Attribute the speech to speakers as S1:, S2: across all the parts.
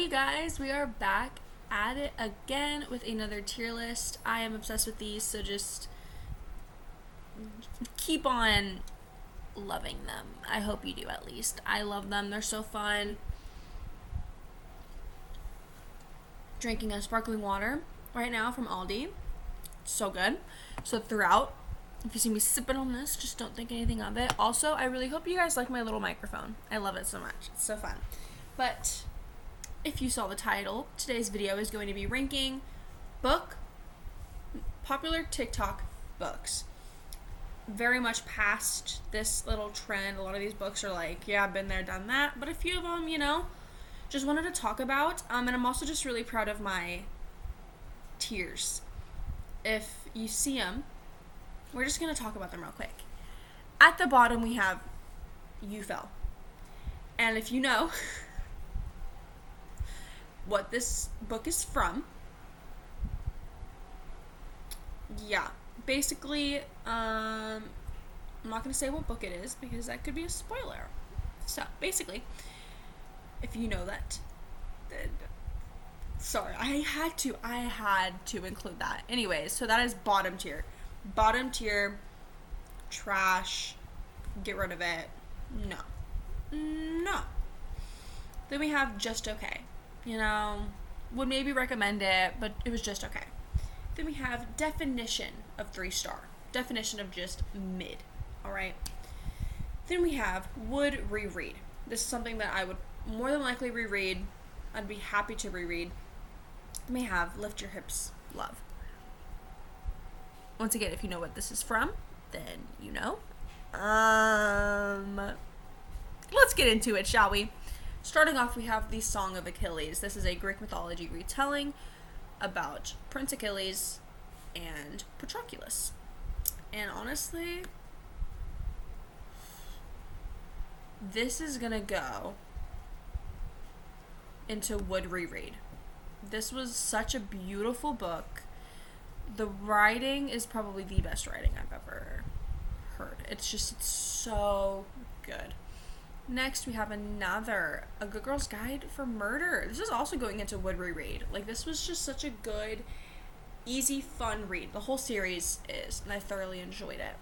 S1: Hey guys, we are back at it again with another tier list. I am obsessed with these, so just keep on loving them. I hope you do at least. I love them. They're so fun. Drinking a sparkling water right now from Aldi. So good. So throughout, if you see me sipping on this, just don't think anything of it. Also, I really hope you guys like my little microphone. I love it so much. It's so fun. But if you saw the title, today's video is going to be ranking popular TikTok books. Very much past this little trend. A lot of these books are like, yeah, I've been there, done that. But a few of them, just wanted to talk about. And I'm also just really proud of my tiers. If you see them, we're just going to talk about them real quick. At the bottom, we have You Fell. And if you know what this book is from, yeah, basically, I'm not going to say what book it is because that could be a spoiler. So, basically, if you know that, then sorry, I had to include that. Anyways, so that is bottom tier. Bottom tier, trash, get rid of it. No. Then we have Just Okay. Would maybe recommend it, but it was just okay. Then we have definition of 3-star. Definition of just mid. Alright. Then we have would reread. This is something that I would more than likely reread. I'd be happy to reread. Then we have Lift Your Hips, Love. Once again, if you know what this is from, then you know. Let's get into it, shall we? Starting off, we have the Song of Achilles. This is a Greek mythology retelling about Prince Achilles and Patroclus. And honestly, this is gonna go into would reread. This was such a beautiful book. The writing is probably the best writing I've ever heard. It's so good. Next, we have A Good Girl's Guide for Murder. This is also going into would reread. Like, this was just such a good, easy, fun read. The whole series is, and I thoroughly enjoyed it.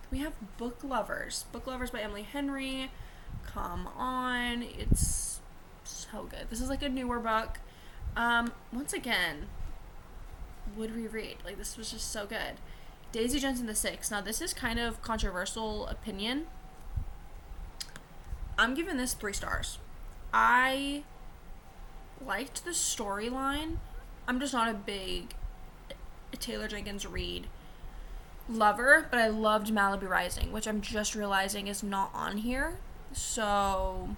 S1: We have Book Lovers. Book Lovers by Emily Henry. Come on. It's so good. This is like a newer book. Once again, would reread. Like, this was just so good. Daisy Jones and the Six. Now, this is kind of controversial opinion. I'm giving this 3 stars. I liked the storyline. I'm just not a big Taylor Jenkins Reid lover, but I loved Malibu Rising, which I'm just realizing is not on here. So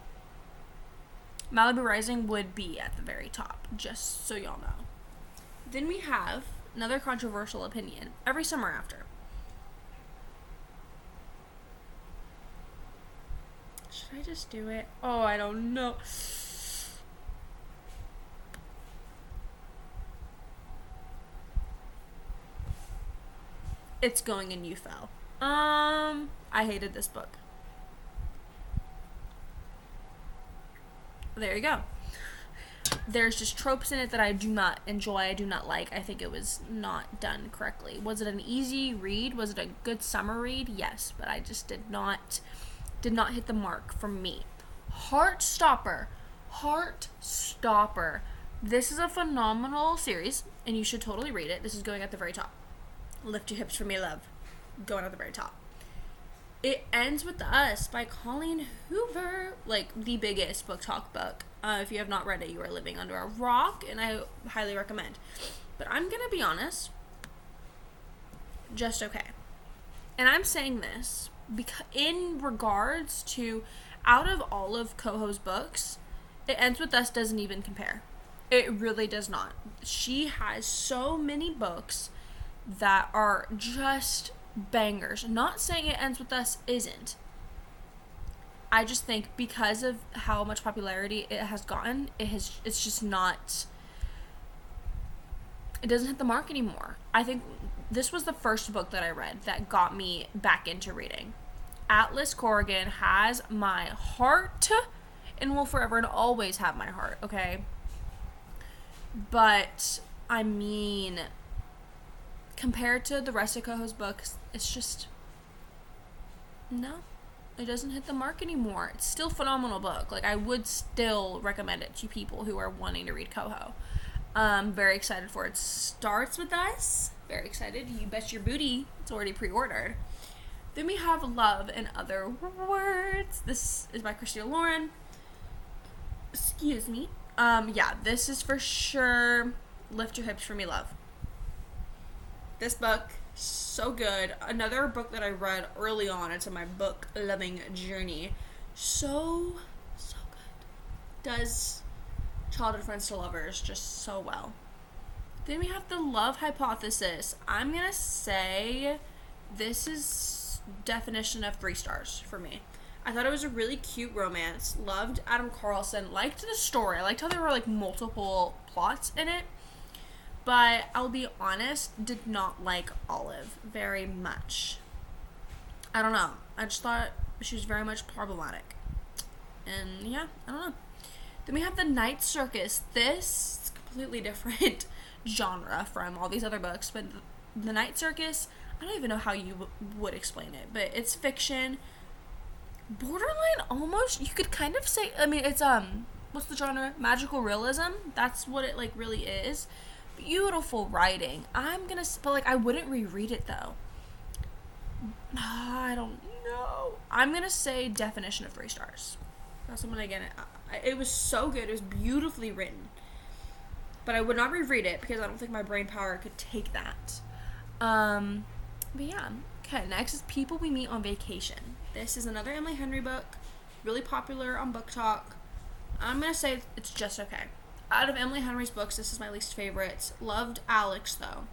S1: Malibu Rising would be at the very top, just so y'all know. Then we have another controversial opinion, Every Summer After. Should I just do it? Oh, I don't know. It's going in You Fell. I hated this book. There you go. There's just tropes in it that I do not enjoy, I do not like. I think it was not done correctly. Was it an easy read? Was it a good summer read? Yes, but I just did not hit the mark for me. Heartstopper. This is a phenomenal series, and you should totally read it. This is going at the very top. Lift Your Hips for Me, Love. Going at the very top. It Ends With Us by Colleen Hoover. Like, the biggest booktok book. If you have not read it, you are living under a rock, and I highly recommend. But I'm gonna be honest. Just okay. And I'm saying this because in regards to, out of all of Coho's books, It Ends With Us doesn't even compare. It really does not. She has so many books that are just bangers. Not saying It Ends With Us isn't. I just think because of how much popularity it has gotten, it's just not, it doesn't hit the mark anymore. I think this was the first book that I read that got me back into reading. Atlas Corrigan has my heart and will forever and always have my heart, okay? But, I mean, compared to the rest of Coho's books, it's just, no. It doesn't hit the mark anymore. It's still a phenomenal book. Like, I would still recommend it to people who are wanting to read Coho. Very excited for it. Starts with us. Very excited. You bet your booty. It's already pre-ordered. Then we have Love and Other Words. This is by Christina Lauren. Excuse me. Yeah, this is for sure Lift Your Hips for Me, Love. This book, so good. Another book that I read early on into my book loving journey. So good. Does Childhood Friends to Lovers just so well. Then we have The Love Hypothesis. I'm gonna say this is definition of 3 stars for me. I thought it was a really cute romance. Loved Adam Carlson. Liked the story. I liked how there were like multiple plots in it. But I'll be honest, did not like Olive very much. I don't know. I just thought she was very much problematic. And yeah, I don't know. Then we have The Night Circus. This is completely different genre from all these other books. But The Night Circus, I don't even know how you would explain it. But it's fiction. Borderline almost, you could kind of say, I mean, it's, what's the genre? Magical realism? That's what it, like, really is. Beautiful writing. But, like, I wouldn't reread it, though. I don't know. I'm gonna say definition of 3 stars. That's what I'm gonna get it. It was so good. It was beautifully written. But I would not reread it because I don't think my brain power could take that. But yeah. Okay, next is People We Meet on Vacation. This is another Emily Henry book. Really popular on booktok. I'm gonna say it's just okay. Out of Emily Henry's books, this is my least favorite. Loved Alex, though.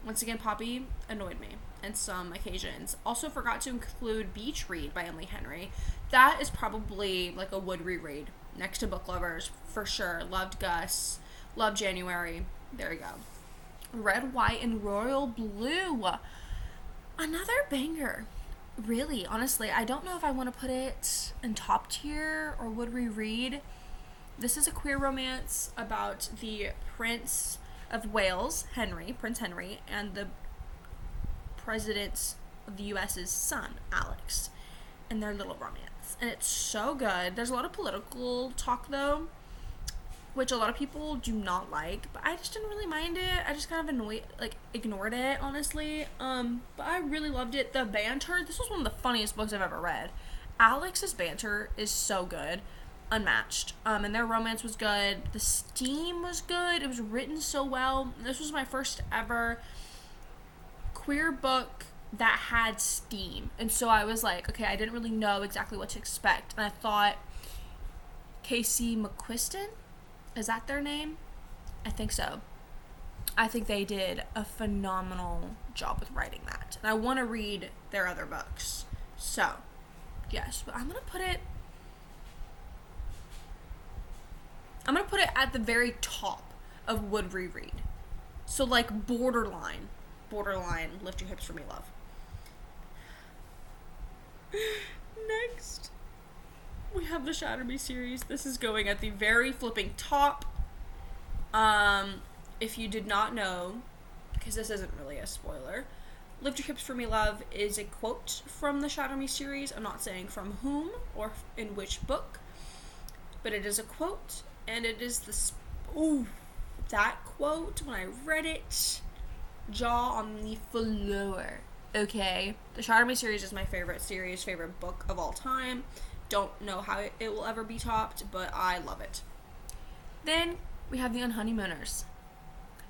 S1: Once again, Poppy annoyed me on some occasions. Also forgot to include Beach Read by Emily Henry. That is probably like a would reread. Next to Book Lovers, for sure. Loved Gus. Loved January. There you go. Red, White, and Royal Blue. Another banger. Really, honestly, I don't know if I want to put it in top tier or would reread. This is a queer romance about the Prince of Wales, Prince Henry, and the President of the U.S.'s son, Alex, and their little romance. And it's so good. There's a lot of political talk, though, which a lot of people do not like, but I just didn't really mind it. I just kind of ignored it, honestly. But I really loved it. The banter, this was one of the funniest books I've ever read. Alex's banter is so good. Unmatched. And their romance was good. The steam was good. It was written so well. This was my first ever queer book that had steam. And so I was like, okay, I didn't really know exactly what to expect. And I thought Casey McQuiston, is that their name? I think so. I think they did a phenomenal job with writing that. And I want to read their other books. So, yes. But I'm going to put it at the very top of would reread. So, like, borderline, Lift Your Hips for Me, Love. Next, we have the Shatter Me series. This is going at the very flipping top. If you did not know, because this isn't really a spoiler, Lift Your Hips for Me, Love is a quote from the Shatter Me series. I'm not saying from whom or in which book, but it is a quote. And it is that quote, when I read it, jaw on the floor. Okay? The Shatter Me series is my favorite book of all time. Don't know how it will ever be topped, but I love it. Then we have The Unhoneymooners.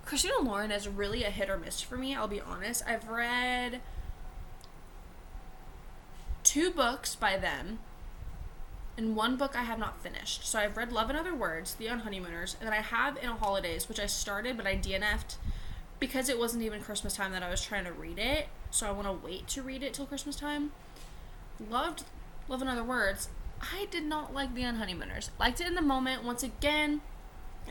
S1: Christina Lauren is really a hit or miss for me, I'll be honest. I've read 2 books by them. And 1 book I have not finished. So I've read Love and Other Words, The Unhoneymooners, and then I have In a Holidays, which I started, but I DNF'd because it wasn't even Christmas time that I was trying to read it. So I want to wait to read it till Christmas time. Loved Love and Other Words. I did not like The Unhoneymooners. Liked it in the moment. Once again,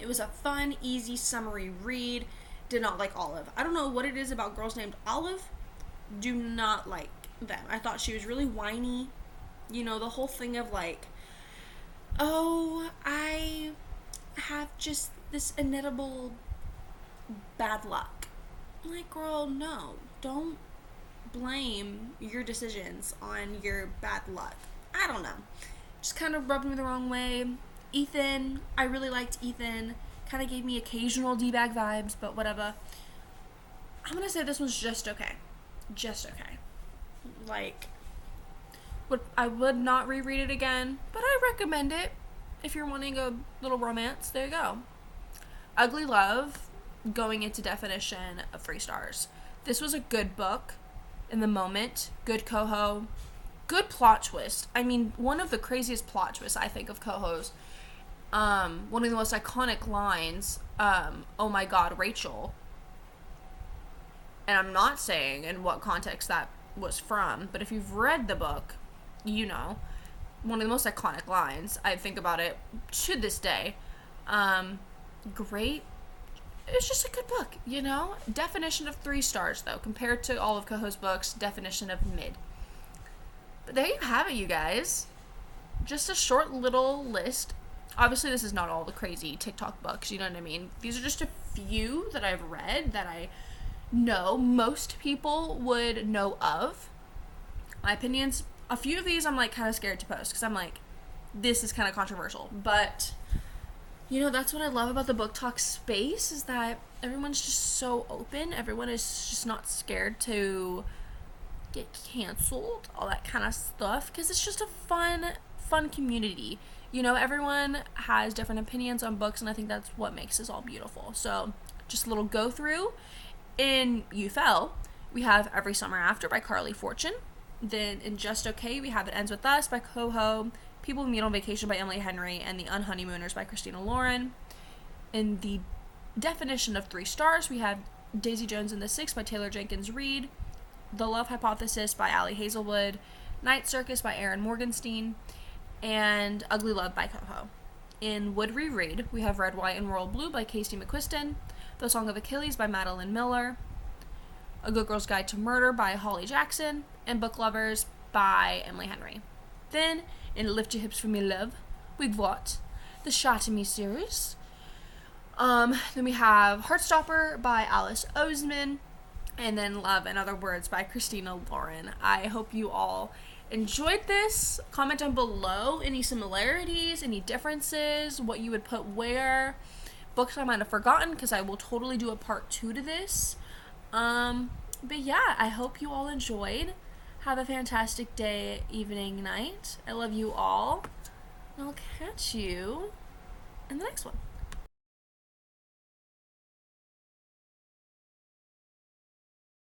S1: it was a fun, easy, summery read. Did not like Olive. I don't know what it is about girls named Olive. Do not like them. I thought she was really whiny. You know, the whole thing of like, oh, I have just this inevitable bad luck. I'm like, girl, no. Don't blame your decisions on your bad luck. I don't know. Just kind of rubbed me the wrong way. Ethan, I really liked Ethan. Kind of gave me occasional D-bag vibes, but whatever. I'm going to say this one's just okay. Just okay. Like, I would not reread it again, but I recommend it if you're wanting a little romance. There you go. Ugly Love, going into definition of 3 stars. This was a good book in the moment. Good coho. Good plot twist. I mean, one of the craziest plot twists I think of cohos. One of the most iconic lines, oh my god, Rachel. And I'm not saying in what context that was from, but if you've read the book, you know, one of the most iconic lines. I think about it to this day. Great. It's just a good book, you know? Definition of 3 stars, though. Compared to all of Coho's books, definition of mid. But there you have it, you guys. Just a short little list. Obviously, this is not all the crazy TikTok books, you know what I mean? These are just a few that I've read that I know most people would know of. My opinions, a few of these I'm like kind of scared to post because I'm like, this is kind of controversial. But, you know, that's what I love about the booktok space is that everyone's just so open. Everyone is just not scared to get canceled, all that kind of stuff, because it's just a fun community. You know, everyone has different opinions on books, and I think that's what makes this all beautiful. So, just a little go through. In You Fell, we have Every Summer After by Carly Fortune. Then in Just Okay, we have It Ends With Us by Coho, People We Meet on Vacation by Emily Henry, and The Unhoneymooners by Christina Lauren. In the definition of 3 stars, we have Daisy Jones and the Six by Taylor Jenkins Reid, The Love Hypothesis by Allie Hazelwood, Night Circus by Erin Morgenstein, and Ugly Love by Coho. In Would Reread, we have Red, White, and Royal Blue by Casey McQuiston, The Song of Achilles by Madeline Miller, A Good Girl's Guide to Murder by Holly Jackson, and Book Lovers by Emily Henry. Then, in Lift Your Hips For Me Love, we've got the Shot to Me series. Then we have Heartstopper by Alice Oseman, and then Love and Other Words by Christina Lauren. I hope you all enjoyed this. Comment down below any similarities, any differences, what you would put where, books I might have forgotten, because I will totally do a part 2 to this. But yeah, I hope you all enjoyed. Have a fantastic day, evening, night. I love you all. And I'll catch you in the next one.